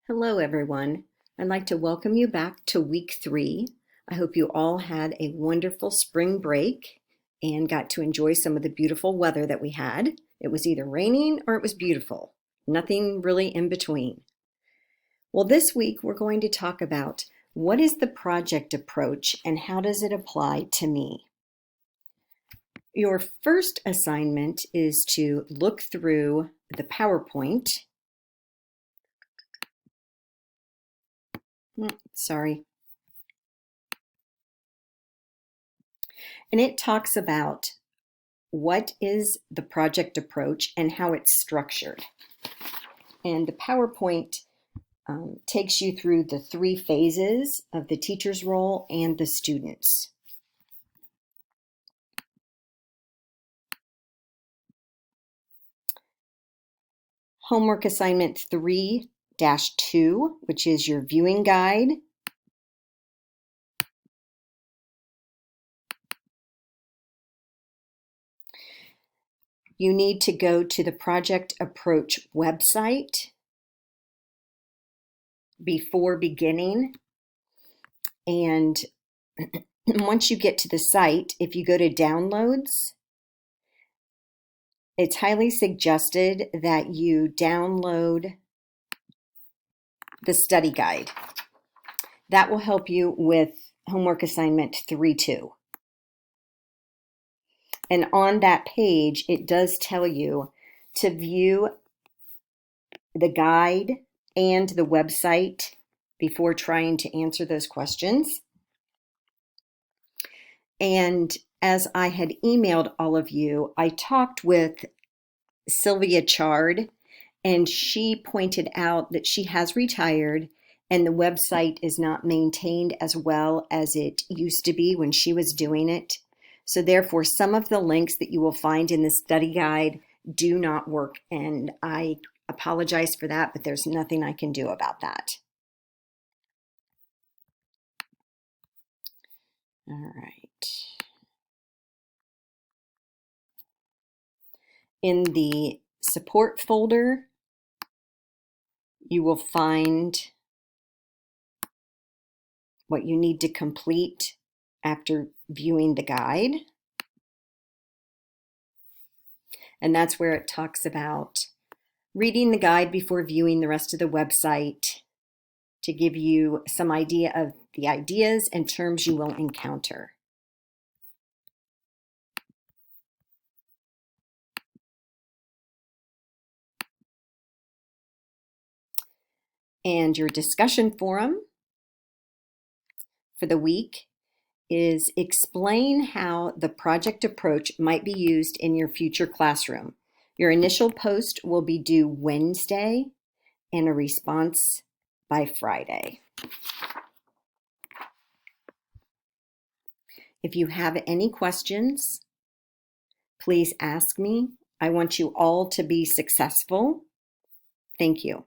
Hello, everyone. I'd like to welcome you back to week 3. I hope you all had a wonderful spring break and got to enjoy some of the beautiful weather that we had. It was either raining or it was beautiful. Nothing really in between. Well, this week we're going to talk about what is the project approach and how does it apply to me? Your first assignment is to look through the PowerPoint. Sorry. And it talks about what is the project approach and how it's structured. And the PowerPoint takes you through the 3 phases of the teacher's role and the students. Homework assignment 3-2, which is your viewing guide. You need to go to the Project Approach website before beginning. And once you get to the site, if you go to Downloads, it's highly suggested that you download the study guide. That will help you with homework assignment 3-2. And on that page, it does tell you to view the guide and the website before trying to answer those questions. And as I had emailed all of you, I talked with Sylvia Chard, and she pointed out that she has retired and the website is not maintained as well as it used to be when she was doing it. So therefore, some of the links that you will find in the study guide do not work, and I apologize for that, but there's nothing I can do about that. All right. In the support folder, you will find what you need to complete after viewing the guide. And that's where it talks about reading the guide before viewing the rest of the website to give you some idea of the ideas and terms you will encounter. And your discussion forum for the week is explain how the project approach might be used in your future classroom. Your initial post will be due Wednesday and a response by Friday. If you have any questions, please ask me. I want you all to be successful. Thank you.